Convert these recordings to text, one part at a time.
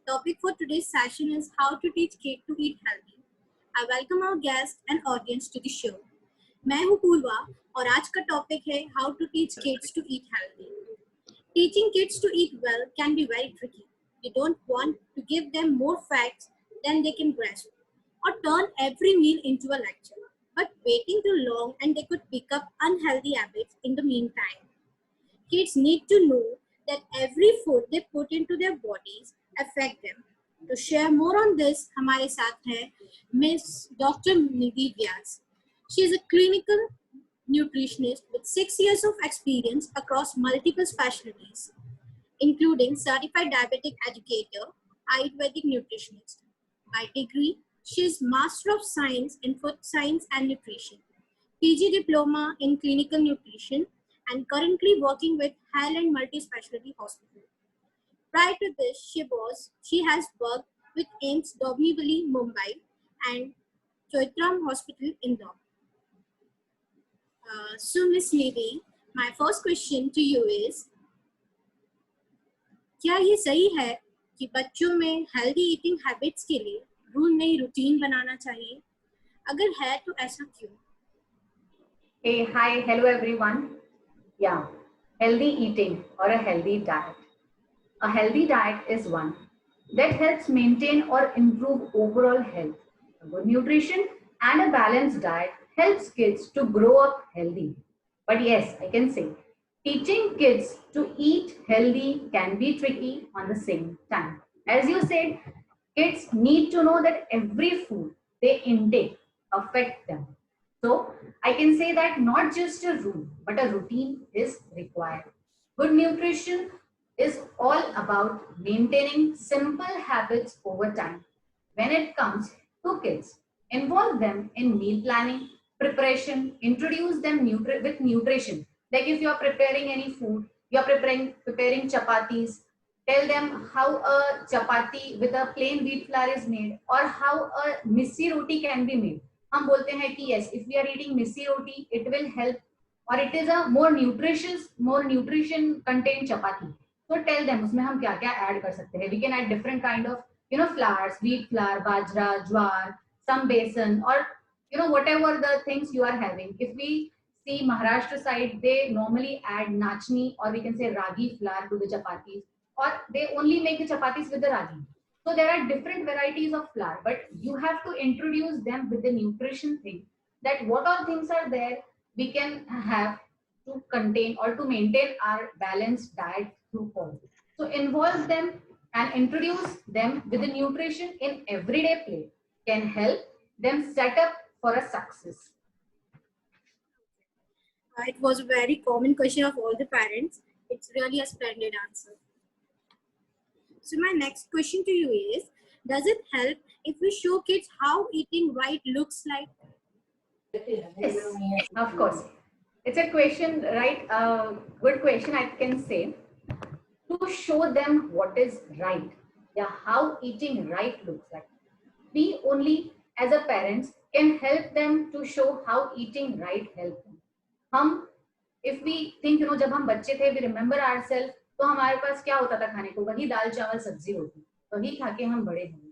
Topic for today's session is how to teach kids to eat healthy. I welcome our guests and audience to the show. मैं हूँ पूर्वा और आज का topic है how to teach kids to eat healthy. Teaching kids to eat well can be very tricky. You don't want to give them more facts than they can grasp or turn every meal into a lecture. But waiting too long and they could pick up unhealthy habits in the meantime. Kids need to know that every food they put into their bodies affect them. To share more on this, हमारे साथ है Miss Dr. Nidhi Vyas. She is a clinical nutritionist with 6 years of experience across multiple specialties, including certified diabetic educator, Ayurvedic nutritionist. By degree, she is Master of Science in Food Science and Nutrition, PG Diploma in Clinical Nutrition, and currently working with Highland Multi-Specialty Hospital. Prior to this, she has worked with AIIMS Dombivli, Mumbai, and Chaitram Hospital, Indore. So, Ms. Nidhi, my first question to you is, क्या ये सही है कि बच्चों में healthy eating habits के लिए rule नहीं रूटीन बनाना चाहिए? अगर है तो ऐसा क्यों? Hey, hi, hello everyone. Yeah, healthy eating or a healthy diet. A healthy diet is one that helps maintain or improve overall health. A good nutrition and a balanced diet helps kids to grow up healthy. But yes, I can say teaching kids to eat healthy can be tricky on the same time. As you said, kids need to know that every food they intake affect them. So I can say that not just a rule, but a routine is required. Good nutrition is all about maintaining simple habits over time. When it comes to kids, involve them in meal planning, preparation, introduce them with nutrition. Like if you are preparing any food, you are preparing chapatis, tell them how a chapati with a plain wheat flour is made or how a missi roti can be made. हम बोलते हैं कि yes, if we are eating missi roti, it will help or it is a more nutrition contained chapati. So tell them उसमें हम क्या क्या add कर सकते हैं. We can add different kind of flours, wheat flour, bajra, jwar, some besan, or whatever the things you are having. If we see Maharashtra side, they normally add nachni or we can say ragi flour to the chapatis, or they only make the chapatis with the ragi. So there are different varieties of flour, but you have to introduce them with the nutrition thing, that what all things are there we can have to contain or to maintain our balanced diet through all. So involve them and introduce them with the nutrition in everyday play can help them set up for a success. It was a very common question of all the parents. It's really a splendid answer. So my next question to you is, does it help if we show kids how eating right looks like? Yes, of course. It's a question, right? Good question, I can say. To show them what is right, yeah, how eating right looks like. We only, as a parents, can help them to show how eating right helps them. हम, if we think, जब हम बच्चे थे, we remember ourselves, तो हमारे पास क्या होता था खाने को? वही दाल चावल सब्जी रोटी, वही खा के हम बड़े हुए.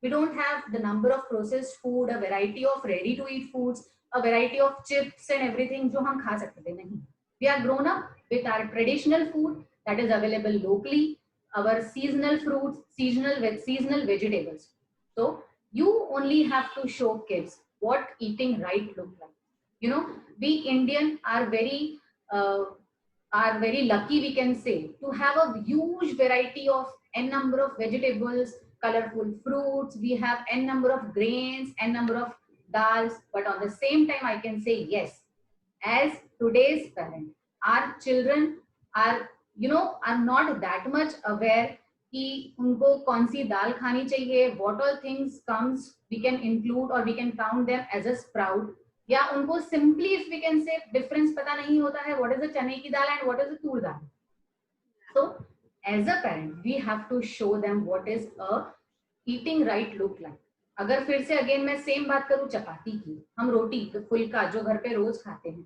We don't have the number of processed food, a variety of ready to eat foods, a variety of chips and everything जो हम खा सकते थे. नहीं. We are grown up with our traditional food that is available locally, our seasonal fruits, seasonal vegetables. So you only have to show kids what eating right looks like. We Indian are very lucky, we can say, to have a huge variety of n number of vegetables, colorful fruits. We have n number of grains, n number of dals. But on the same time, I can say yes, as today's parent, our children are not that much aware कि उनको कौन सी दाल खानी चाहिए, what all things comes we can include or we can count them as a sprout, या उनको simply if we can say difference पता नहीं होता है what is the चने की दाल and what is the Toor dal. So as a parent we have to show them what is a eating right look like. अगर फिर से again मैं सेम बात करूं चपाती की, हम रोटी तो फुल्का जो घर पे रोज खाते हैं,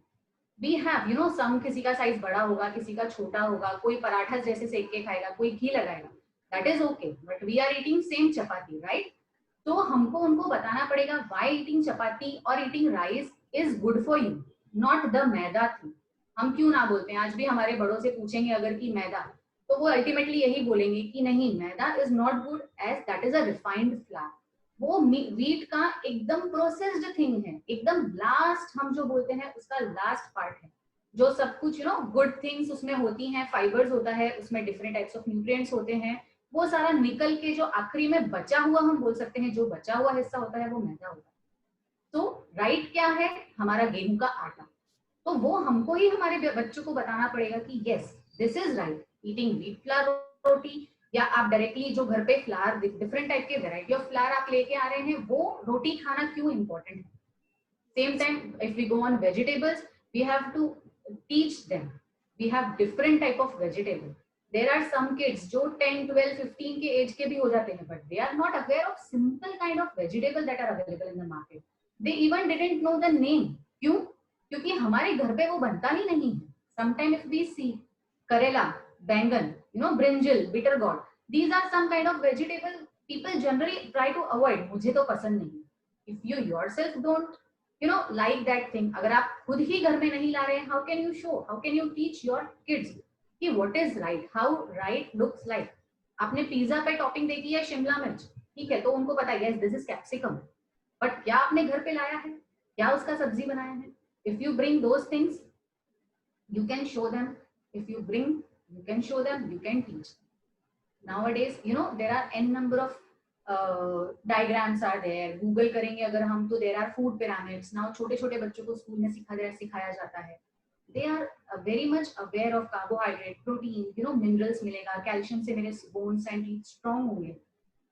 we have some किसी का साइज बड़ा होगा, किसी का छोटा होगा, कोई पराठा जैसे सेक के खाएगा, कोई घी लगाएगा. That is okay, but we are eating same chapati, right? तो हमको उनको बताना पड़ेगा व्हाई ईटिंग चपाती और eating rice is good for you, not the maida thing. हम क्यों ना बोलते हैं, आज भी हमारे बड़ों से पूछेंगे अगर कि मैदा, तो वो अल्टीमेटली यही बोलेंगे कि नहीं, maida is not good as that is a refined flour. वो वीट का एकदम प्रोसेस्ड थिंग है, एकदम लास्ट, हम जो बोलते हैं उसका लास्ट पार्ट है, जो सब कुछ गुड थिंग्स उसमें होती हैं, फाइबर्स होता है उसमें, डिफरेंट टाइप्स ऑफ न्यूट्रिएंट्स होते हैं, वो सारा निकल के जो आखिरी में बचा हुआ, हम बोल सकते हैं जो बचा हुआ हिस्सा होता है वो मैदा होता है। तो राइट क्या है, हमारा गेहूं का आटा। तो वो हमको ही हमारे बच्चों को बताना पड़ेगा कि yes this is right, eating wheat flour roti, या आप डायरेक्टली जो घर पे फ्लावर, डिफरेंट टाइप के वेराइटी ऑफ फ्लावर आप लेके आ रहे हैं, वो रोटी खाना क्यों इंपॉर्टेंट है। Same time, if we go on vegetables, we have to teach them. We have different type of vegetable. There are some kids जो 10, 12, 15 के age के भी हो जाते हैं, but they are not aware of simple kind of vegetable that are available in the market. They even didn't know the name. क्यों? क्योंकि हमारे घर पे वो बनता ही नहीं है. Sometime if we see करेला, बैंगन, brinjal, bitter gourd, these are some kind of vegetable people generally try to avoid. मुझे तो पसंद नहीं. If you yourself don't like that thing, अगर आप खुद ही घर में नहीं ला रहे हैं, how can you show, how can you teach your kids कि what is right, how right looks like। आपने पिज्जा पे टॉपिंग देखी है शिमला मिर्च, ठीक है, तो उनको पता है yes this is capsicum, but क्या आपने घर पे लाया है, क्या उसका सब्जी बनाया है। if you bring those things you can show them, if you bring you can show them, you can teach। nowadays there are n number of diagrams are there, Google करेंगे अगर हम तो there are food pyramids. Now छोटे छोटे बच्चों को school में सिखाया जाता है, they are very much aware of carbohydrate, protein, minerals मिलेगा, कैल्शियम से मेरे बोन्स एंड टीथ स्ट्रॉन्ग होंगे।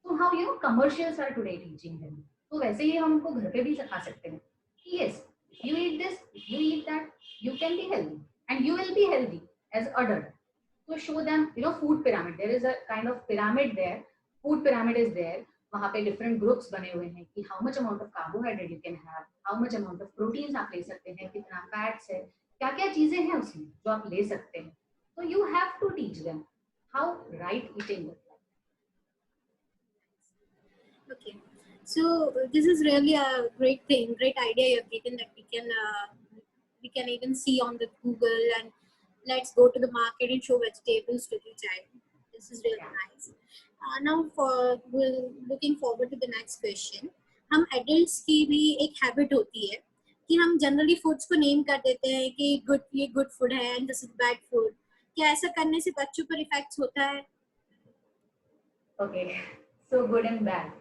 तो how commercials are today teaching them. तो वैसे ही हम उनको घर पे भी सिखा सकते हैं कि yes you eat this, you eat that, you can be healthy and you will be healthy as adult. तो show them food pyramid, there is a kind of pyramid there, food pyramid is there. वहां पे different groups बने हुए हैं कि how much amount of carbohydrate you can have, how much amount of proteins आप ले सकते हैं, कितना फैट्स है, क्या क्या चीजें हैं उसमें जो आप ले सकते हैं। तो you have to teach them how right eating. Okay, so this is really a great thing, great idea you've taken, that we can even see on the Google, and let's go to the market and show vegetables to the child. This is really nice. Now we're looking forward to the next question. हम adults की भी एक habit होती है कि हम generally foods को name कर देते हैं कि ये good food है and this is bad food। क्या ऐसा करने से बच्चों पर effects होता है? Okay, so good and bad.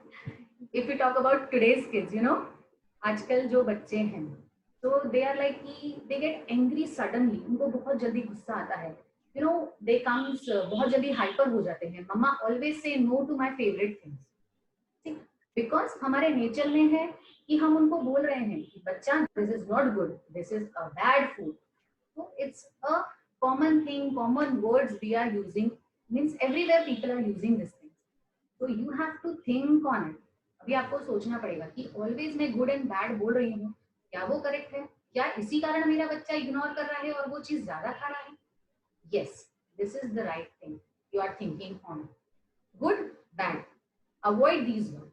If we talk about today's kids, आजकल जो बच्चे हैं, so they are like कि they get angry suddenly, उनको बहुत जल्दी गुस्सा आता है, they comes बहुत जल्दी hyper हो जाते हैं। मम्मा always say no to my favorite things, because हमारे नेचर में है कि हम उनको बोल रहे हैं कि बच्चा this is not good, this is a bad food। So it's a common thing, common words we are using, means everywhere people are using this thing, so you have to think on it। अभी आपको सोचना पड़ेगा कि always मैं good and bad बोल रही हूँ, क्या वो करेक्ट है, क्या इसी कारण मेरा बच्चा इग्नोर कर रहा है और वो चीज ज्यादा खा रहा है। Yes this is the right thing you are thinking on. Good bad, avoid these word.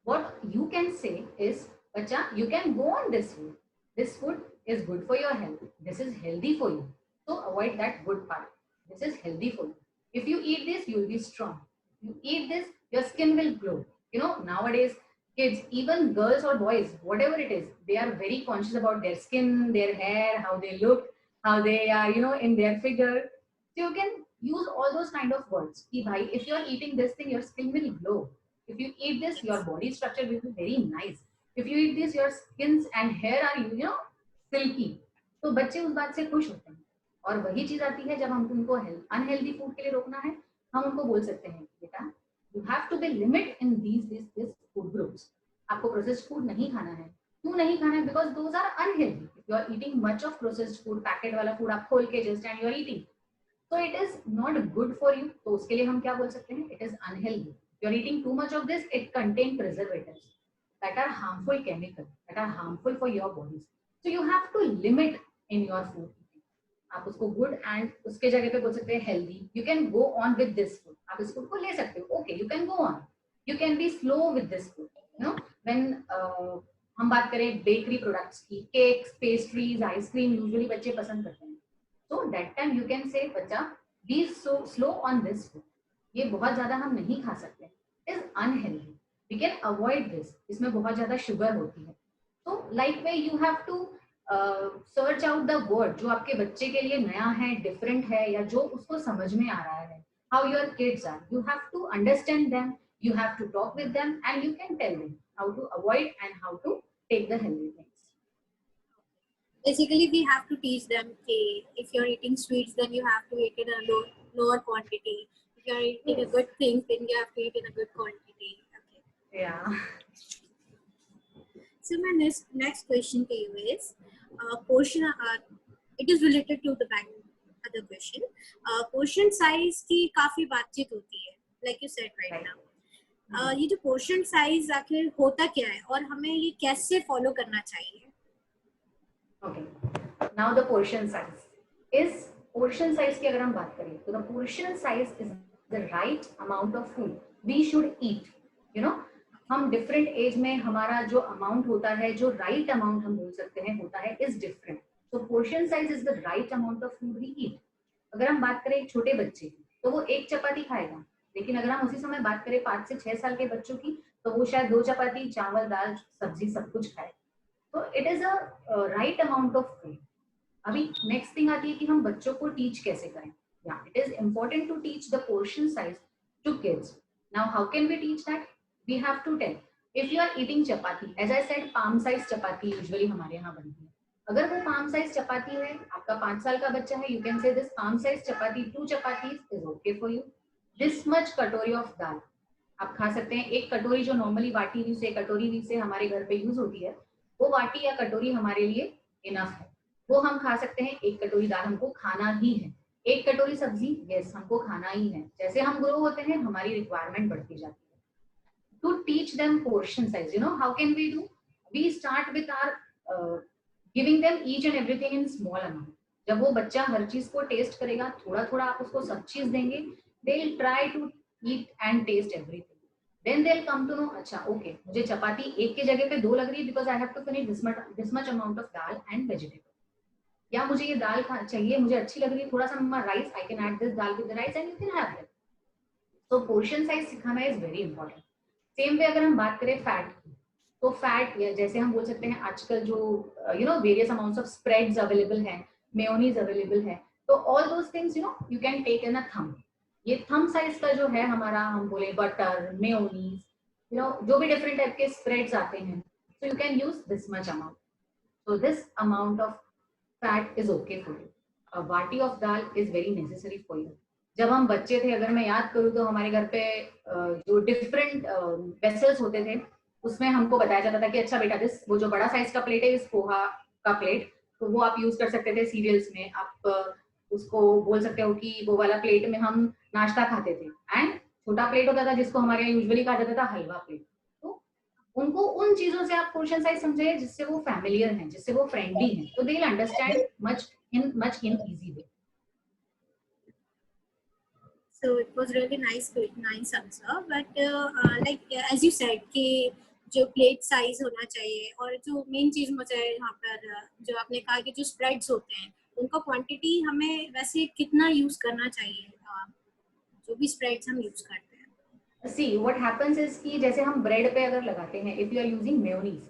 What you can say is बच्चा you can go on this food, this food is good for your health, this is healthy for you, so avoid that good part, this is healthy for you, if you eat this you will be strong, you eat this your skin will glow। nowadays kids, even girls or boys, whatever it is, they are very conscious about their skin, their hair, how they look, how they are in their figure। So you can use all those kind of words ki bhai if you are eating this thing your skin will glow, if you eat this your body structure will be very nice, if you eat this your skins and hair are silky। तो बच्चे उस बात से खुश होते हैं। और वही चीज आती है जब हम उनको अनहेल्दी फूड के लिए रोकना है, हम उनको बोल सकते हैं बेटा you have to be limit in this food groups. आपको प्रोसेस्ड फूड नहीं खाना है। क्यों नहीं खाना है? Because those are unhealthy. If you are eating much of processed food, packet वाला फूड आप खोल के just and you are eating, so it is not good for you। तो उसके लिए हम क्या बोल सकते हैं? It is unhealthy। You are eating too much of this, it contain preservatives that are harmful chemicals that are harmful for your bodies। So you have to limit in your food eating। आप उसको good and उसके जगह पे बोल सकते हैं healthy. You can go on with this food. आप इस फूड को ले सकते हो. Okay, you can go on. You can be slow with this food. You know, when हम बात करें बेकरी प्रोडक्ट्स की, केक्स, पेस्ट्रीज, आइसक्रीम यूजुअली बच्चे पसंद करते हैं. So that time you can say बच्चा be so slow on this food. ये बहुत ज्यादा हम नहीं खा सकते. Is unhealthy. We can avoid this. इसमें बहुत ज्यादा शुगर होती है. तो like way you have to search out the word जो आपके बच्चे के लिए नया है, डिफरेंट है, या जो उसको समझ में आ रहा है. How your kids are, you have to understand them, you have to talk with them, and you can tell them how to avoid and how to take the healthy things. Basically, we have to teach them that if you're eating sweets, then you have to eat in a lower quantity. If you're eating a good thing, then you have to eat in a good quantity. Okay. Yeah. So my next question to you is portion. It is related to the other question. Portion size की काफी बातचीत होती है, like you said right now. ये जो portion size आखिर होता क्या है और हमें ये कैसे फॉलो करना चाहिए? Okay. Now the portion size is, portion size की अगर हम बात करें तो the portion size is the right amount of food we should eat. You know, हम different age में हमारा जो amount होता है, जो right amount हम बोल सकते हैं होता है, is different. So portion size is the right amount of food we eat. अगर हम बात करें एक छोटे बच्चे की तो वो एक चपाती खाएगा, लेकिन अगर हम उसी समय बात करें 5 से 6 साल के बच्चों की तो वो शायद 2 चपाती, चावल, दाल, सब्जी सब कुछ खाए. तो it is a right amount of food. अभी नेक्स्ट थिंग आती है कि हम बच्चों को टीच कैसे करें. या it is important to teach the portion size to kids. Now how can we teach that? We have to tell, if you are eating chapati, as I said palm size chapati usually हमारे यहाँ बनती है. अगर वो palm size चपाती है, आपका 5 साल का बच्चा है, यू कैन से this palm size chapati 2 chapatis is okay for you. This much कटोरी ऑफ दाल आप खा सकते हैं. एक कटोरी जो नॉर्मली वाटी वी से, कटोरी वी से हमारे घर पे यूज होती है, वो वाटी या कटोरी हमारे लिए इनफ है. वो हम खा सकते हैं. एक कटोरी दाल हमको खाना ही है. एक कटोरी सब्जी, यस, हमको खाना ही है. जैसे हम ग्रो होते हैं हमारी रिक्वायरमेंट बढ़ती जाती है. To teach them portion size, you know how can we do? We start with our giving them each and everything in small amount. जब वो बच्चा हर चीज को टेस्ट करेगा, थोड़ा थोड़ा आप उसको सब चीज देंगे, they will try to eat and taste everything. Then they'll come to know, अच्छा ओके, मुझे चपाती एक की जगह पे 2 लग रही है because I have to finish this much amount of dal and vegetable. या मुझे ये दाल चाहिए, मुझे अच्छी लग रही है, थोड़ा सा मम्मा rice, I can add this dal with the rice and you can have it. So portion size सिखाना is very important. Same way अगर हम बात करें फैट की, तो फैट जैसे हम बोल सकते हैं आजकल जो you know various amounts of spreads available है, मेयोनीज available है, तो all those things you know you can take in a thumb. ये थम साइज का जो है हमारा, हम बोले बटर, मेयोनीज, यू नो जो भी डिफरेंट टाइप के स्प्रेड्स आते हैं, so you can use this much amount. So this amount of fat is okay for you. A vati of dal is very necessary for you. जब हम बच्चे थे, अगर मैं याद करूँ तो हमारे घर पे जो डिफरेंट वेसल्स होते थे उसमें हमको बताया जाता था कि अच्छा बेटा दिस, वो जो बड़ा साइज का प्लेट है इस पोहा का प्लेट, तो वो आप यूज कर सकते थे सीरियल्स में. आप उसको बोल सकते हो कि वो वाला प्लेट में हम नाश्ता खाते थे. एंड छोटा प्लेट होता था जिसको हमारे यहाँ यूजुअली कहा जाता था हलवा प्लेट. तो उनको उन चीजों से आप पोर्शन साइज समझे जिससे वो फैमिलियर हैं, जिससे वो फ्रेंडली हैं, तो they will understand much in easy way. So it was really nice answer. But like as you said कि जो प्लेट साइज होना चाहिए और जो मेन चीज मुझे यहाँ पर जो आपने कहा कि जो स्प्रेड्स होते हैं उनका क्वांटिटी हमें वैसे कितना यूज करना चाहिए, जो भी स्प्रेड्स हम यूज करते हैं. सी व्हाट हैपेंस इज कि जैसे हम ब्रेड पे अगर लगाते हैं, if you are using mayonnaise,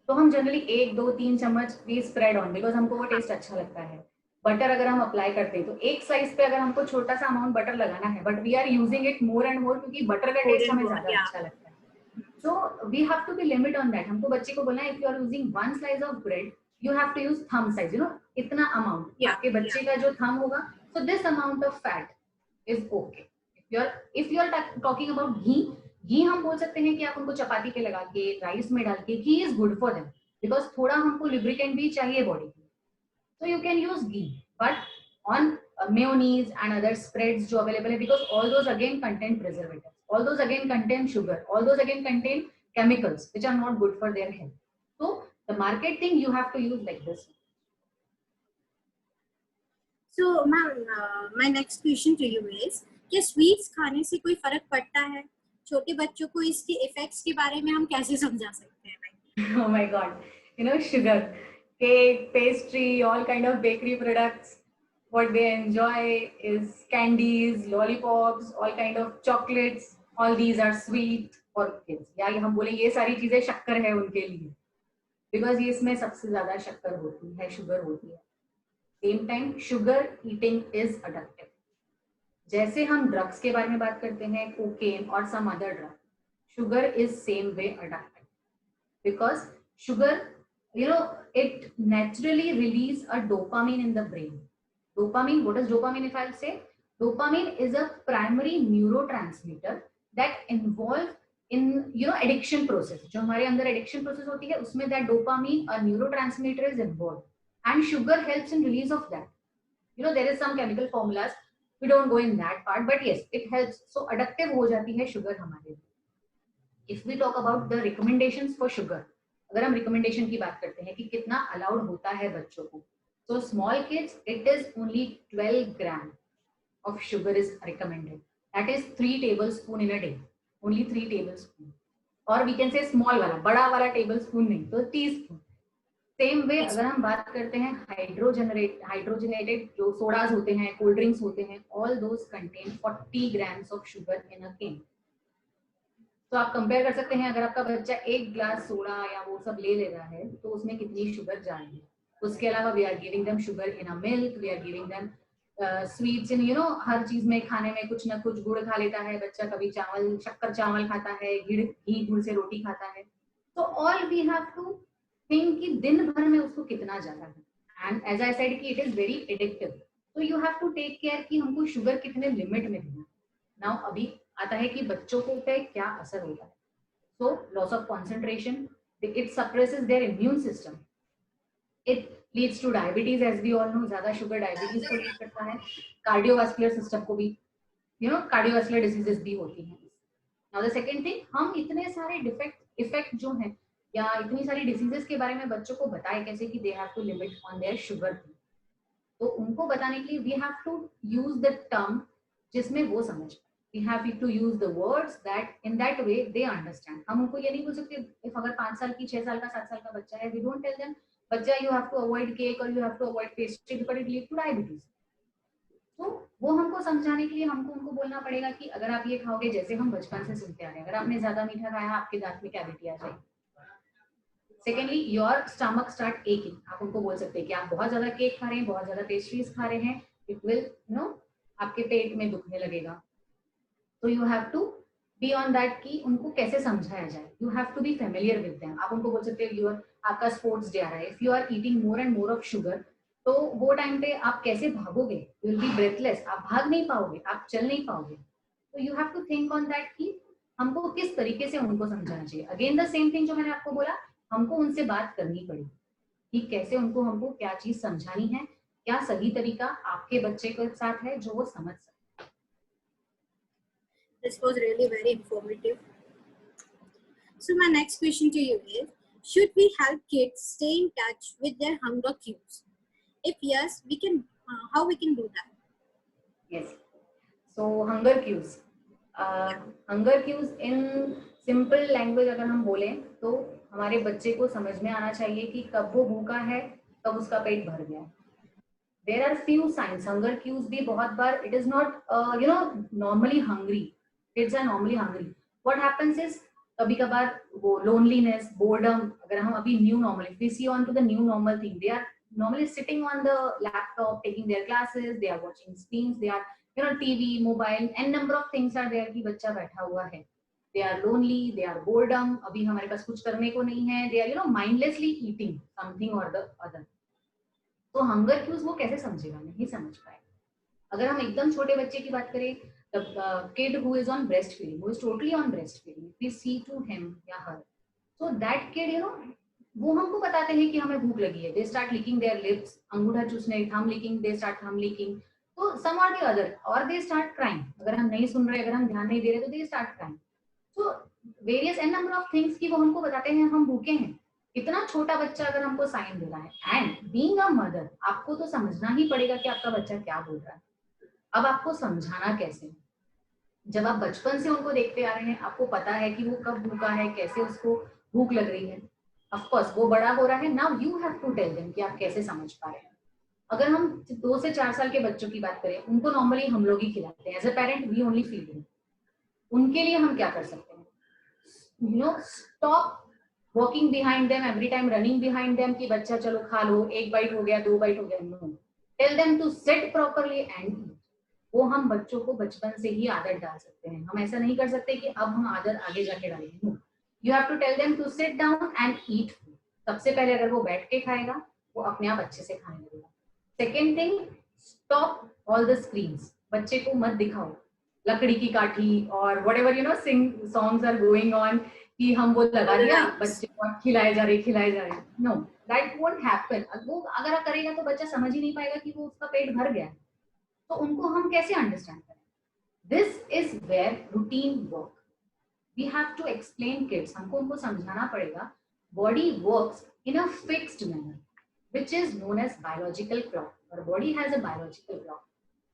तो हम जनरली 1, 2, 3 चम्मच वी स्प्रेड ऑन बिकॉज हमको वो टेस्ट अच्छा लगता है. बटर अगर हम अप्लाई करते हैं तो एक स्लाइस पे अगर हमको छोटा सा अमाउंट बटर लगाना है, but we are using it more and more क्योंकि बटर का टेस्ट हमें ज्यादा अच्छा लगता है. So we have to be limit on that. हमको बच्चे को बोलना है if you are using 1 slice of bread you have to use thumb size, you know इतना अमाउंट आपके बच्चे का जो थंब होगा. So this amount of fat is okay. If you are talking about घी हम बोल सकते हैं कि आप उनको चपाती पे लगा के, राइस में डाल के, ghee is good for them because थोड़ा हमको लुब्रिकेंट भी चाहिए बॉडी को. So you can use ghee, but on mayonnaise and other spreads जो available है, because all those again contain preservatives, all those again contain sugar, all those again contain chemicals which are not good for their health. So the market thing you have to use like this. So ma'am, my next question to you is, क्या sweets खाने से कोई फर्क पड़ता है? छोटे बच्चों को इसके इफेक्ट्स के बारे में हम कैसे समझा सकते हैं भाई? Oh my God, you know, sugar, cake, pastry, all kind of bakery products. What they enjoy is candies, lollipops, all kind of chocolates. All these are sweet for kids. या हम बोले ये सारी चीजें शक्कर है उनके लिए, because ये इसमें सबसे ज्यादा शक्कर होती है, शुगर होती है. Same time, sugar eating is addictive. जैसे हम ड्रग्स के बारे में बात करते हैं, कोकेन और some other drug, sugar is same way addictive. Because sugar, you know, it naturally release a dopamine in the brain. Dopamine, what is dopamine if I'll say? Dopamine is a primary neurotransmitter that involved in, you know, addiction process. जो हमारे अंदर addiction process होती है, उसमें that dopamine, a neurotransmitter is involved. And sugar helps in release of that. You know, there is some chemical formulas. We don't go in that part, but yes, it helps. So addictive हो जाती है sugar हमारे लिए. If we talk about the recommendations for sugar, अगर हम recommendation की बात करते हैं कि कितना allowed होता है बच्चों को, so small kids it is only 12 gram of sugar is recommended. That is 3 tablespoon in a day. Only 3 tablespoon. Or we can say small वाला, बड़ा वाला tablespoon नहीं, तो teaspoon. Same way अगर हम बात करते हैं hydrogenated जो सोडाज होते हैं, cold drinks होते हैं, all those contain 40 grams of sugar in a can. तो आप कंपेयर कर सकते हैं, अगर आपका बच्चा 1 ग्लास सोडा या वो सब ले रहा है तो उसमें कितनी शुगर जा रही है. उसके अलावा we are giving them sugar in a milk, we are giving them sweets in, you know, हर चीज में खाने में कुछ ना कुछ गुड़ खा लेता है बच्चा, कभी चावल शक्कर चावल खाता है, घी गुड़ से रोटी खाता है. तो all we have to think कि दिन भर में उसको कितना जाता है. एंड एज आई सेड कि इट इज वेरी एडिक्टिव, तो you have to take care कि हमको शुगर कितने लिमिट में देना. नाउ अभी आता है कि बच्चों को पे क्या असर होता है. So loss of concentration, it suppresses their immune system, it leads to diabetes, as we all know. ज्यादा शुगर डायबिटीज को लीड करता है, कार्डियोवास्कुलर सिस्टम को भी, यू नो, कार्डियोवास्कुलर डिजीजेस भी होती हैं. नाउ द सेकंड थिंग, हम इतने सारे इफेक्ट जो हैं या इतनी सारी डिजीजेस के बारे में बच्चों को बताएं कैसे कि they have to limit on their sugar. तो उनको बताने के लिए we have to use the term जिसमें वो समझ पाए. We have to use the words that in that way they understand. हम उनको ये नहीं बोल सकते, if अगर 5 साल की 6 साल का 7 साल का बच्चा है, we don't tell them बच्चा you have to avoid cake or you have to avoid pastry because it leads to diabetes. तो वो हमको समझाने के लिए हमको उनको बोलना पड़ेगा कि अगर आप ये खाओगे, जैसे हम बचपन से सुनते आ रहे हैं, अगर आपने ज्यादा मीठा खाया आपके दांत में कैविटी आ जाएगी. Secondly, your stomach start aching. आप उनको बोल सकते हैं कि आप बहुत ज्यादा केक खा रहे हैं, बहुत ज्यादा पेस्ट्रीज खा रहे हैं, इट विल, यू नो, आपके पेट में दुखने लगेगा. तो you have to be on that कि उनको कैसे समझाया जाए. You have to be familiar with them. आप उनको बोल सकते हो आपका स्पोर्ट्स डे आ रहा है, if you are eating more and more of sugar, तो वो टाइम पे आप कैसे भागोगे, यू विल बी ब्रेथलेस, आप भाग नहीं पाओगे, आप चल नहीं पाओगे. तो you have to think on that कि हमको किस तरीके से उनको समझाना चाहिए. अगेन द सेम थिंग जो मैंने आपको बोला, हमको उनसे बात करनी पड़ेगी कि कैसे हमको क्या चीज समझानी है, क्या सही तरीका आपके बच्चे के साथ है जो वो समझ सके. This was really very informative. So my next question to you is, should we help kids stay in touch with their hunger cues? If yes, we can. How we can do that? Yes. So hunger cues. Hunger cues in simple language अगर हम बोलें तो हमारे बच्चे को समझ में आना चाहिए कि कब वो भूखा है, कब उसका पेट भर गया. There are few signs. Hunger cues भी बहुत बार it is not you know normally hungry. Kids are normally hungry. What happens is कभी कभार वो loneliness, boredom, अगर हम अभी new normal, if we see on to the new normal thing, they are normally sitting on the laptop, taking their classes, they are watching screens, they are, you know, TV, mobile, and number of things are there कि बच्चा बैठा हुआ है. They are lonely, they are boredom, अभी हमारे पास कुछ करने को नहीं है, they are, you know, mindlessly eating something or the other. तो hunger cues वो कैसे समझेगा, नहीं समझ पाएगा. अगर हम एकदम छोटे बच्चे की बात करें, the kid who is on breastfeeding, who is totally on breastfeeding, if we see to him या her, so that kid, you know, वो हमको बताते हैं कि हमें भूख लगी है, they start licking their lips, अंगूठा चूसने, thumb licking, they start thumb licking, तो some or the other, or they start crying. अगर हम नहीं सुन रहे, अगर हम ध्यान नहीं दे रहे, तो they start crying. So various n number of things कि वो हमको बताते हैं हम भूखे हैं. इतना छोटा बच्चा अगर हमको साइन दे रहा है, एंड बीइंग अ मदर आपको तो समझना ही पड़ेगा कि आपका बच्चा क्या बोल रहा है। अब आपको समझाना कैसे, जब आप बचपन से उनको देखते आ रहे हैं, आपको पता है कि वो कब भूखा है, कैसे उसको भूख लग रही है। ऑफ कोर्स वो बड़ा हो रहा है, now you have to tell them कि आप कैसे समझ पा रहे हैं। अगर हम 2 से 4 साल के बच्चों की बात करें, उनको नॉर्मली हम लोग ही खिलाते हैं, as a parent we only feed them. उनके लिए हम क्या कर सकते हैं, you know, stop walking behind them every time, running behind them कि बच्चा चलो खा लो, 1 बाइट हो गया, 2 बाइट हो गया। No, tell them to sit properly and eat. वो हम बच्चों को बचपन से ही आदत डाल सकते हैं। हम ऐसा नहीं कर सकते कि अब हम आदत आगे जाके डालेंगे। No, you have to tell them to sit down and eat. सबसे पहले अगर वो बैठ के खाएगा, वो अपने आप अच्छे से खाने लगेगा। Second thing, stop all the screens. बच्चे को मत दिखाओ लकड़ी की काठी और whatever you know sing songs are going on कि हम वो लगा दिया बच्चे को खिलाए जा रहे। No, that won't happen. वो अगर करेगा तो बच्चा समझ ही नहीं पाएगा कि वो उसका पेट भर गया है। तो उनको हम कैसे अंडरस्टैंड करें? This is where routine work. We have to explain kids, हमको उनको समझाना पड़ेगा body works in a fixed manner which is known as biological clock. Our body has a biological clock.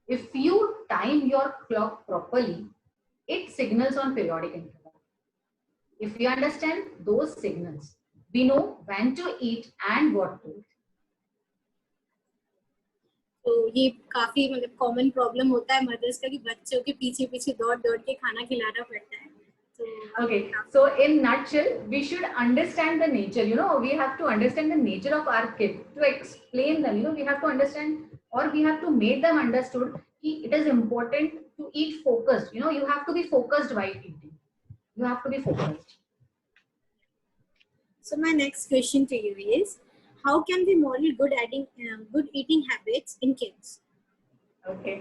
If you time your clock properly, it signals on periodic interval. If we understand those signals, we know when to eat and what to eat. तो ये काफी मतलब common problem होता है mother's का कि बच्चों के पीछे पीछे दौड़ दौड़ के खाना खिलाना पड़ता है। Okay, so in nutshell, we should understand the nature. You know, we have to understand the nature of our kid to explain them. You know, we have to understand, or we have to make them understood that it is important to eat focused. You know, you have to be focused while eating. You have to be focused. So my next question to you is, how can we model good eating habits in kids? Okay,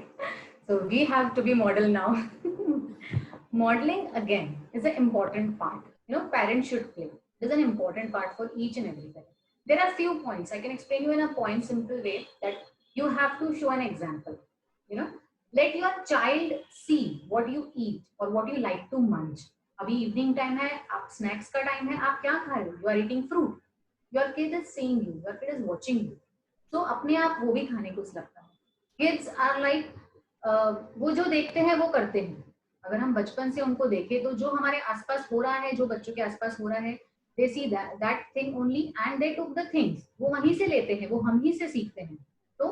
so we have to be model now. Modeling again is an important part. You know, parents should play. It is an important part for each and every parent. There are few points I can explain you in a point simple way that you have to show an example. You know, let your child see what you eat or what you like to munch. अभी evening time है, आप snacks का time है, आप क्या खा रहे हो? You are eating fruit. Your kid is seeing you. Your kid is watching you. So अपने आप वो भी खाने को लगता है. Kids are like वो जो देखते हैं वो करते हैं. अगर हम बचपन से उनको देखें तो जो हमारे आसपास हो रहा है, जो बच्चों के आसपास हो रहा है, they see that thing only and they took the things. वो वहीं से लेते हैं, वो हम ही से सीखते हैं. तो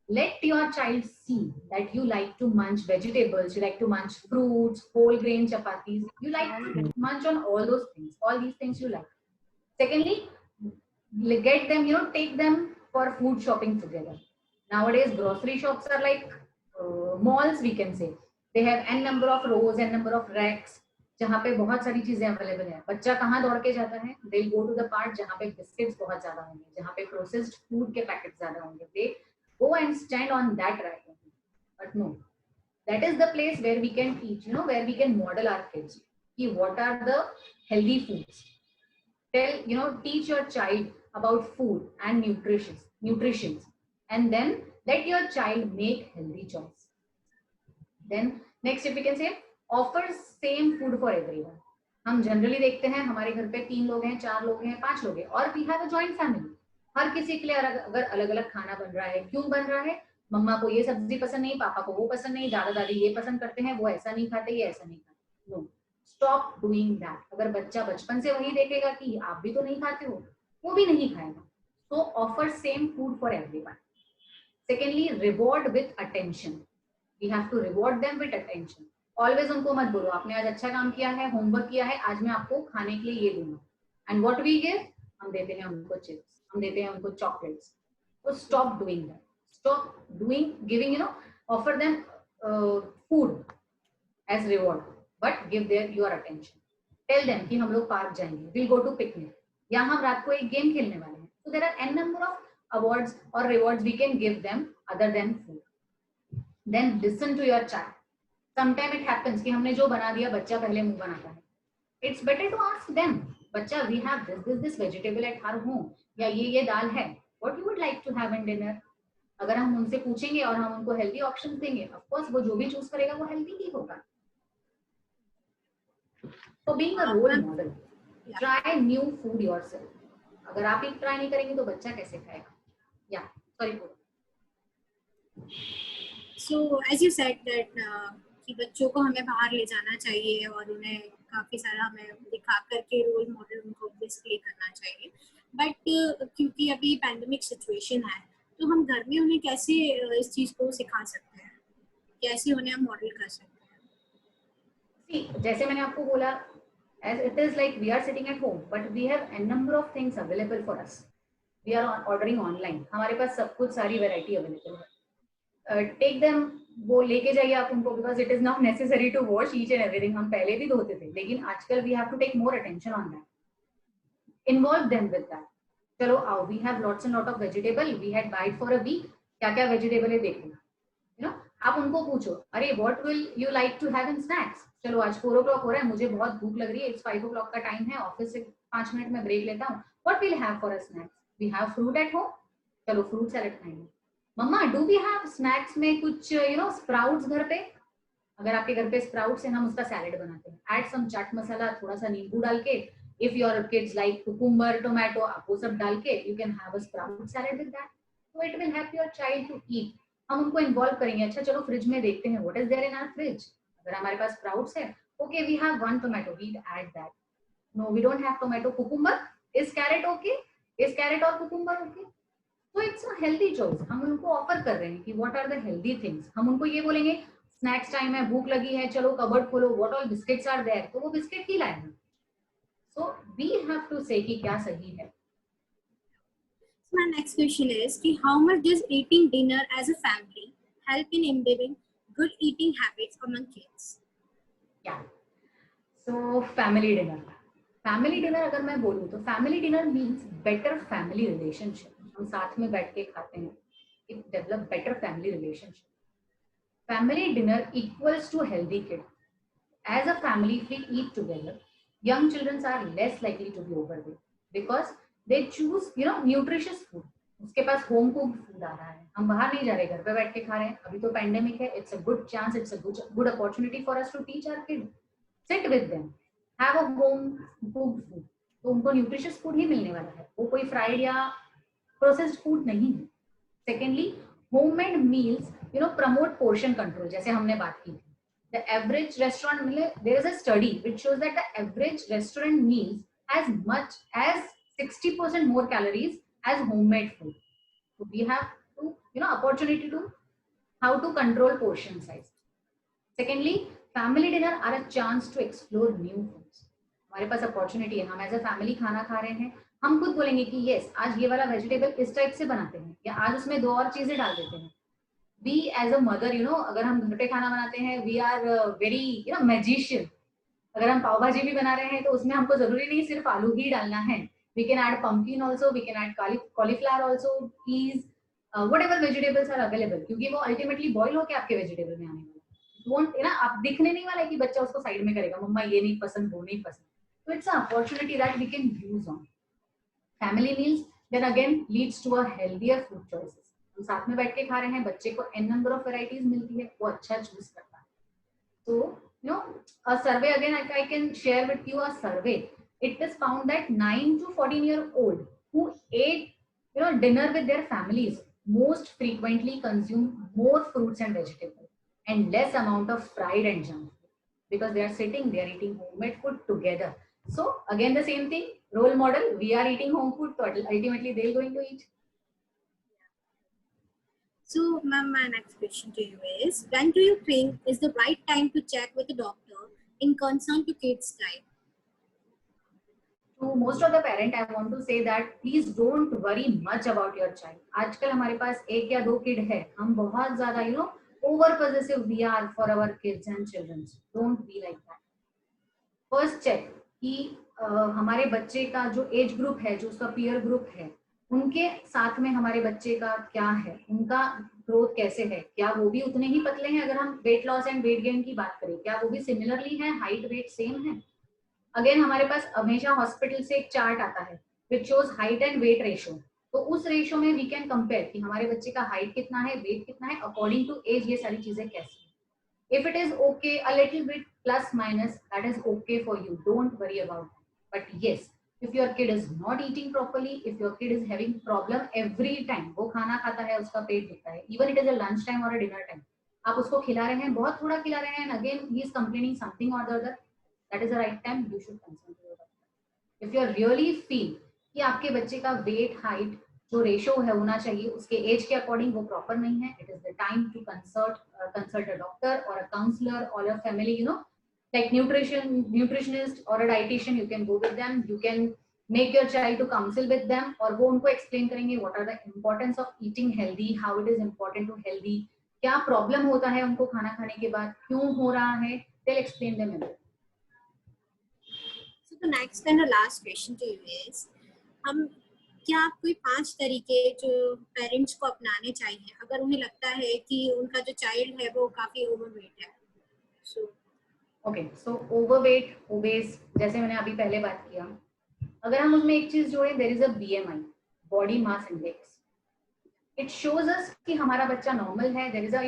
let your child see that you like to munch vegetables, you like to munch fruits, whole grain chapatis, you like to munch on all those things, all these things you like. Secondly, get them, you know, take them for food shopping together. Nowadays grocery shops are like malls, we can say. They have n number of rows, n number of racks, जहाँ पे बहुत सारी चीजें available है. बच्चा कहाँ दौड़ के जाता है? They'll go to the part जहाँ पे बिस्किट्स बहुत ज्यादा होंगे, जहाँ पे प्रोसेस्ड फूड के पैकेट ज्यादा होंगे. They go and stand on that rack. But no, that is the place where we can teach, you know, where we can model our kids. What are the healthy foods? Teach your child about food and nutrition, and then let your child make healthy choice. Then next, if we can say, offer same food for everyone. हम generally देखते हैं हमारे घर पे 3 लोग हैं, 4 लोग हैं, 5 लोग हैं, और we have a joint family. हर किसी के लिए अगर अलग अलग खाना बन रहा है, क्यों बन रहा है? मम्मा को ये सब्जी पसंद नहीं, पापा को वो पसंद नहीं, दादा दादी ये पसंद करते हैं, वो ऐसा नहीं खाते, ये ऐसा नहीं खाते. No, stop doing that. अगर बच्चा बचपन से वही देखेगा कि आप भी तो नहीं खाते हो, वो भी नहीं खाएगा. So offer same food for everyone. Secondly, reward with attention. We have to reward them with attention. Always उनको मत बोलो आपने आज अच्छा काम किया है, होमवर्क किया है, आज मैं आपको खाने के लिए ये दूंगा. And what we give? हम देते हैं उनको चिप्स, हम देते हैं उनको chocolates. So stop doing that. Stop giving, offer them food as reward, but give your attention. Tell them कि हम लोग पार्क जाएंगे, we'll go to picnic, या हम रात को एक गेम खेलने वाले हैं. So there are n number of awards or rewards we can give them other than food. Then listen to your child. Sometimes it happens कि हमने जो बना दिया बच्चा पहले मुंह बनाता है. It's better to ask them, बच्चा, we have this vegetable at our home, या ये दाल है, what you would like to have in dinner. अगर हम उनसे पूछेंगे और हम उनको हेल्दी ऑप्शन देंगे, ऑफ कोर्स वो जो भी चूज करेगा वो हेल्दी ही होगा. So being a role model, try new food yourself. अगर आप ही ट्राई नहीं करेंगे तो बच्चा कैसे खाएगा? या sorry. So as you said that कि बच्चों को हमें बाहर ले जाना चाहिए और उन्हें काफ़ी सारा हमें दिखा करके रोल मॉडल उनको डिस्प्ले करना चाहिए, बट क्योंकि अभी पैंडेमिक सिचुएशन है तो हम घर में उन्हें कैसे इस चीज़ को सिखा सकते हैं, कैसे उन्हें हम मॉडल कर सकते हैं? See, जैसे मैंने आपको बोला, as it is like we are sitting at home but we have a number of things available for us. We are ordering online, हमारे पास सब कुछ सारी वैरायटी अवेलेबल है. टेक देम, वो लेके जाइए आप उनको, because it is not necessary to wash each and everything. हम पहले भी धोते थे, लेकिन आजकल we have to take more attention on that, involve them with that. चलो आओ, we have lots and lot of vegetable, we had bite for a week, क्या क्या वेजिटेबल है देखो, यू नो. आप उनको पूछो, अरे what will you like to have in snacks? चलो आज 4 o'clock हो रहा है, मुझे बहुत भूख लग रही है, इट्स 5 o'clock का टाइम है, ऑफिस से 5 मिनट में ब्रेक लेता हूँ, what will have for a snacks? We have fruit at home, चलो फ्रूट सैलेड खाएंगे. मम्मा डू वी हैव स्नैक्स में कुछ यू नो स्प्राउट्स घर पे? अगर आपके घर पे स्प्राउट्स है, हम उसका सैलेड बनाते हैं, ऐड सम चाट मसाला, थोड़ा सा नींबू डाल के, if your kids like cucumber, tomato, आप वो सब डाल के you can have a sprout salad with that. So it will help your child to eat. हम उनको इन्वॉल्व करेंगे. अच्छा चलो फ्रिज में देखते हैं what is there in our fridge. अगर हमारे पास स्प्राउट्स है, okay we have 1 tomato, we add that. No we don't have tomato, cucumber, is carrot okay? Is carrot और कुकुम्बर ओके? तो इट्स अ हेल्दी चॉइस. हम उनको offer कर रहे हैं कि what are the healthy things. हम उनको ये बोलेंगे स्नैक्स टाइम है, भूख लगी है, चलो कबर्ड खोलो, what all biscuits are there, तो वो बिस्किट ही लाएंगे. सो वी हैव टू से कि क्या सही है. My next question is कि how much does eating dinner as a family help in imbibing good eating habits among kids? Yeah. So family dinner. Family dinner अगर मैं बोलूँ तो family dinner means better family relationship. हम साथ में बैठ के खाते हैं, it develop better family relationship. Family dinner equals to healthy kid. As a family, if we eat together, young children are less likely to be overweight because they choose, you know, nutritious food. उसके पास home cooked food आ रहा है, हम बाहर नहीं जा रहे, घर पे बैठ के खा रहे हैं. अभी तो पैंडेमिक है, it's a good chance, it's a good opportunity for us to teach our kid. Sit with them, have a home cooked food. तो उनको न्यूट्रिशियस फूड ही मिलने वाला है, वो कोई फ्राइड या प्रोसेस्ड फूड नहीं है. Secondly, homemade meals you know promote portion control, जैसे हमने बात की थी. The average restaurant, there is a study which shows that the average restaurant meals as much as 60% more calories as homemade food. So we have to, you know, opportunity to how to control portion size. Secondly, family dinner are a chance to explore new foods. हमारे पास opportunity है, हम as a family खाना खा रहे हैं, हम खुद बोलेंगे कि यस आज ये वाला वेजिटेबल इस टाइप से बनाते हैं, या आज उसमें 2 और चीजें डाल देते हैं. We as a mother, you know, अगर हम घर पे खाना बनाते हैं, we are very, you know, magician. अगर हम पाव भाजी भी बना रहे हैं तो उसमें हमको जरूरी नहीं सिर्फ आलू ही डालना है. We can add pumpkin also, we can add cauliflower also, peas, whatever vegetables are available. क्योंकि वो ultimately boil होके आपके vegetable में आने वाला है. Won't, ना आप दिखने नहीं वाला है कि बच्चा उसको साइड में करेगा, मम्मा ये नहीं पसंद, वो नहीं पसंद. So it's an opportunity that we can use on. Family meals then again leads to a healthier food choices. हम साथ में बैठ के खा रहे हैं, बच्चे को n नंबर ऑफ वेराइटीज मिलती है, वो अच्छा चूज करता है. So you know, a survey again, I can share with you a survey. It is found that 9 to 14-year-old who ate, you know, dinner with their families most frequently consume more fruits and vegetables and less amount of fried and junk food because they are sitting, they are eating homemade food together. So again the same thing, role model, we are eating home food, so ultimately they're going to eat. So, ma'am, my next question to you is, when do you think is the right time to check with the doctor in concern to kids' diet? To most of the parent, I want to say that please don't worry much about your child. आजकल हमारे पास 1 या 2 kid है, हम बहुत ज्यादा you know over possessive we are for our kids and children. Don't be like that. First check कि हमारे बच्चे का जो एज ग्रुप है, जो उसका पीयर ग्रुप है, उनके साथ में हमारे बच्चे का क्या है, उनका ग्रोथ कैसे है, क्या वो भी उतने ही पतले हैं? अगर हम weight loss and weight gain की बात करें, क्या वो भी सिमिलरली है, हाइट वेट सेम है? अगेन हमारे पास हमेशा हॉस्पिटल से एक चार्ट आता है which shows height and weight ratio. तो उस रेशो में वी कैन कंपेयर कि हमारे बच्चे का हाइट कितना है, वेट कितना है, अकॉर्डिंग टू एज ये सारी चीजें कैसी है. If it is okay, a little bit plus minus, that is okay for you. Don't worry about it. But yes, If your kid is not eating properly, if your kid is having problem every time, वो खाना खाता है उसका पेट दिखता है, even it is a lunch time or a dinner time, आप उसको खिला रहे हैं, बहुत थोड़ा खिला रहे हैं, and again he is complaining something or the other, that is the right time you should consult your doctor. If you really feel कि आपके बच्चे का weight height जो रेशो है होना चाहिए उसके एज के अकॉर्डिंग वो प्रॉपर नहीं है, it is the time to consult a doctor or a counselor or a family, you know, like nutritionist or a dietitian. You can go with them, you can make your child to counsel with them, और वो उनको explain करेंगे what are the importance of eating healthy, how it is important to healthy, क्या problem होता है उनको खाना खाने के बाद, क्यों हो रहा है, they'll explain them everything. So the next and the last question to you is, हम क्या कोई 5 तरीके जो पेरेंट्स को अपनाने चाहिए अगर उन्हें लगता है कि उनका जो चाइल्ड है वो काफी ओवरवेट है? सो ओवरवेट, ओबेस, जैसे मैंने अभी पहले बात किया, अगर हम उसमें एक चीज जोड़ें, there is a BMI, body mass index. It shows us कि हमारा बच्चा नॉर्मल है. देयर इज अ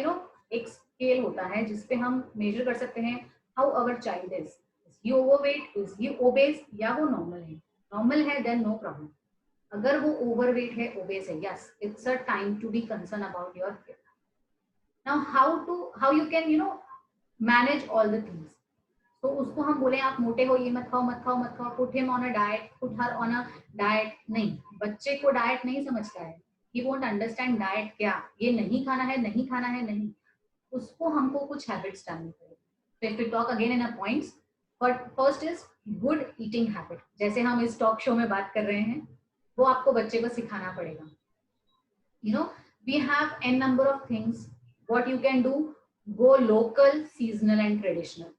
एक स्केल होता है जिसपे हम मेजर कर सकते हैं how our child is he overweight, is he obese, या वो नॉर्मल है. नॉर्मल है देन नो प्रॉब्लम. अगर वो ओवरवेट है, ओबेस है, yes it's a time to be concern about your kid. Now how you can manage all the things. तो उसको हम बोले आप मोटे हो, ये मत खाओ मत खाओ मत खाओ, put him on a diet, put her on a diet. नहीं, बच्चे को डाइट नहीं समझता है, ही वोंट अंडरस्टैंड डाइट क्या, ये नहीं खाना है नहीं खाना है नहीं. उसको हमको कुछ हैबिट्स डालनी पड़ेगी. तो if we talk again in a points, but first is good eating habit. जैसे हम इस टॉक शो में बात कर रहे हैं, वो आपको बच्चे को सिखाना पड़ेगा. We have n number of things what you can do. Go local, seasonal and traditional.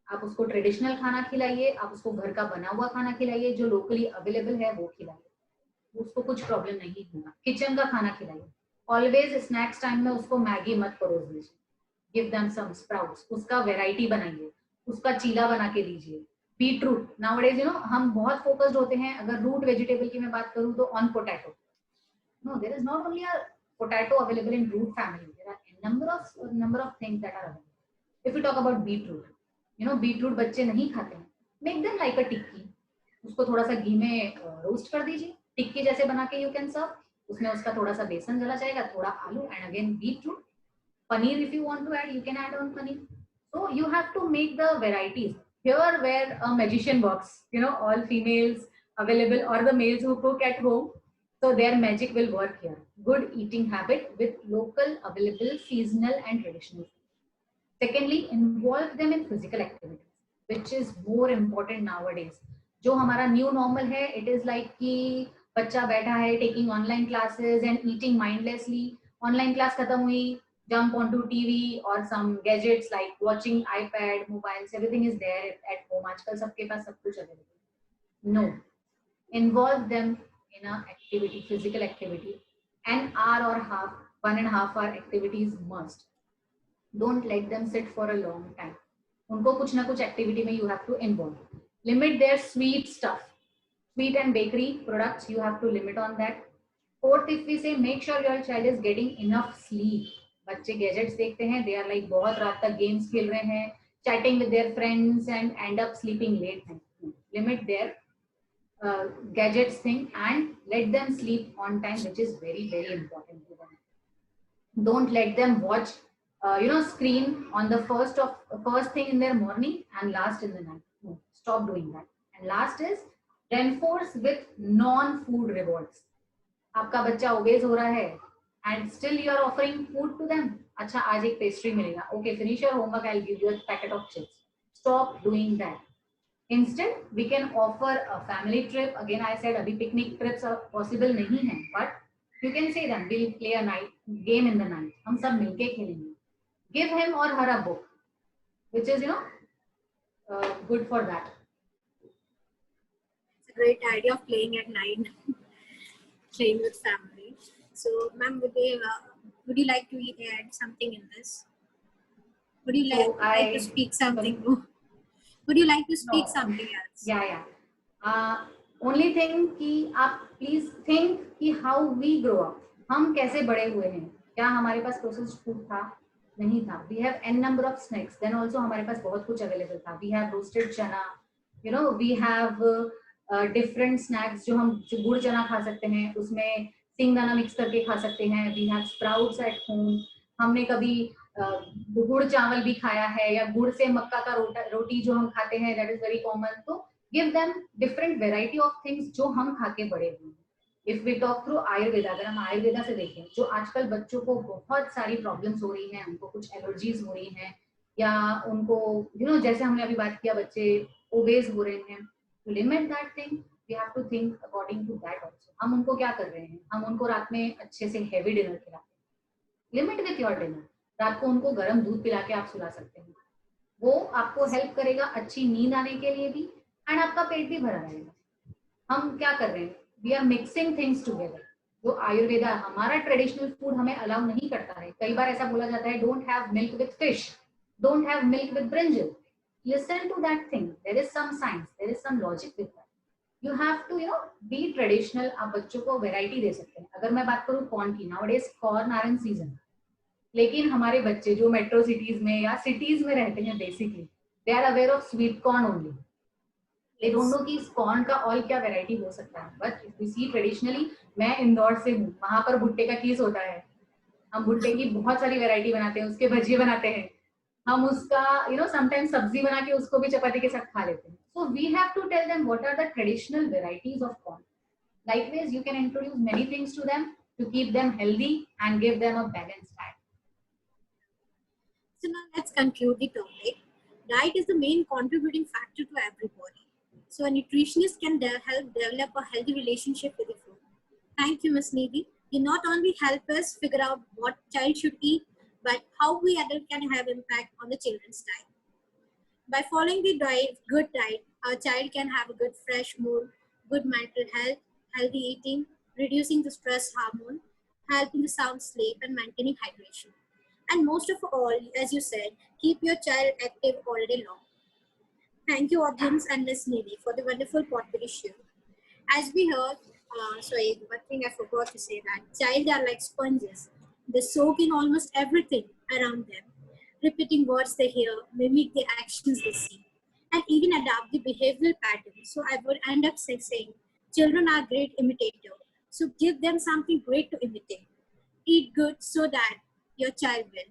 आप उसको ट्रेडिशनल खाना खिलाइए, आप उसको घर का बना हुआ खाना खिलाइए, जो लोकली अवेलेबल है वो खिलाइए, उसको कुछ प्रॉब्लम नहीं होगा. किचन का खाना खिलाइए. ऑलवेज स्नैक्स टाइम में उसको मैगी मत परोस दीजिए. गिव देम सम स्प्राउट्स, उसका वेराइटी बनाइए, उसका चीला बना के दीजिए. बीटरूट, नाउअडेज हम बहुत फोकस्ड होते हैं, अगर रूट वेजिटेबल की मैं बात करूं तो on potato. No, there is not only a potato available in root family. There are a number of things that are available. If we talk about beetroot, beetroot बच्चे नहीं खाते हैं, make them like a टिक्की. उसको थोड़ा सा घी में roast कर दीजिए, टिक्की जैसे बना के you can serve. उसमें उसका थोड़ा सा बेसन जला जाएगा, थोड़ा आलू and again beetroot. Paneer, if you want to add, you can add on paneer. So you have to make the varieties. Here where a magician works, all females available or the males who cook at home, so their magic will work here. Good eating habit with local, available, seasonal and traditional. Secondly, involve them in physical activities, which is more important nowadays. जो हमारा new normal है, it is like कि बच्चा बैठा है taking online classes and eating mindlessly. Online class खत्म हुई, jump onto TV or some gadgets like watching iPad, mobiles, everything is there at home. आजकल सबके पास सब कुछ available. No, involve them in a activity, physical activity. An hour or half, 1.5 hour activity is must. Don't let them sit for a long time. उनको कुछ ना कुछ activity में you have to involve. Limit their sweet stuff, sweet and bakery products. You have to limit on that. Fourth, if we say, make sure your child is getting enough sleep. बच्चे gadgets देखते हैं, they are like बहुत रात तक games खेल रहे हैं, chatting with their friends and end up sleeping late night. Limit their gadgets thing and let them sleep on time, which is very, very important to them. Don't let them watch screen on the first thing in their morning and last in the night. No, stop doing that. And last is reinforce with non-food rewards. आपका बच्चा obese हो रहा है and still you are offering food to them. अच्छा, आज एक pastry मिलेगा, okay, finish your homework, I'll give you a packet of chips. Stop doing that. Instead, we can offer a family trip. Again, I said abhi picnic trips are possible nahi hai, but you can say that we'll play a night game in the night. हम सब मिलके खेलेंगे. Give him or her a book, which is good for that. It's a great idea of playing at night, playing with family. So, ma'am, would you like to add something in this? Would you like to speak something? Would you like to speak something else? Yeah. Only thing कि आप please think कि how we grow up. हम कैसे बड़े हुए हैं? क्या हमारे पास processed food था? नहीं था. We have n number of snacks. Then also हमारे पास बहुत कुछ available था. We have roasted chana. We have different snacks जो हम गुड़ चना खा सकते हैं, उसमें सिंगदाना मिक्स करके खा सकते हैं. We have sprouts at home. हमने कभी गुड़ चावल भी खाया है, या गुड़ से मक्का का रोटी जो हम खाते हैं, दैट इज वेरी कॉमन. तो give them different variety of things जो हम खा के बड़े हुए हैं. If we talk through Ayurveda, अगर हम आयुर्वेदा से देखें, जो आजकल बच्चों को बहुत सारी प्रॉब्लम्स हो रही हैं, उनको कुछ एलर्जीज हो रही हैं, या उनको जैसे हमने अभी बात किया, बच्चे ओबेज हो रहे हैं, limit that thing. We have to think according to that also. हम उनको क्या कर रहे हैं, हम उनको रात में अच्छे से हैवी डिनर खिलाते हैं. Limit with your dinner. रात को उनको गर्म दूध पिला के आप सुला सकते हैं. वो आपको हेल्प करेगा अच्छी नींद आने के लिए भी, एंड आपका पेट भी भरा रहेगा. हम क्या कर रहे हैं, we are mixing things together. जो आयुर्वेदा, हमारा ट्रेडिशनल फूड हमें अलाउ नहीं करता है. कई बार ऐसा बोला जाता है, don't have milk with fish, don't have milk with brinjal. Listen to that thing. There is some science, there is some logic with that. You have to be traditional. आप बच्चों को वेराइटी दे सकते हैं. अगर मैं बात करूँ कॉर्न की, nowadays corn are in season, लेकिन हमारे बच्चे जो मेट्रो सिटीज में या सिटीज में रहते हैं, basically they are aware of sweet corn only. They don't know कि इस कॉर्न का और क्या वेराइटी हो सकता है. But if you see traditionally, मैं इंदौर से हूँ, वहां पर भुट्टे का खीस होता है. हम भुट्टे की बहुत सारी वेराइटी बनाते हैं, उसके भजिए बनाते हैं, हम उसका समटाइम्स सब्जी बना के उसको भी चपाती के साथ खा लेते हैं. So we have to tell them what are the traditional varieties of corn. Likewise, you can introduce many things to them to keep them healthy and give them a balanced diet. So now let's conclude the topic. Diet is the main contributing factor to everybody. So a nutritionist can help develop a healthy relationship with the food. Thank you, Ms. Nidhi. You not only help us figure out what child should eat, but how we adult can have impact on the children's diet. By following the good diet, our child can have a good fresh mood, good mental health, healthy eating, reducing the stress hormone, helping the sound sleep, and maintaining hydration. And most of all, as you said, keep your child active all day long. Thank you, audience and Ms. Nidhi, for the wonderful potpourri show. As we heard, one thing I forgot to say, that child are like sponges. They soak in almost everything around them, repeating words they hear, mimic the actions they see, and even adapt the behavioral patterns. So I would end up saying, children are great imitators. So give them something great to imitate. Eat good so that your child will.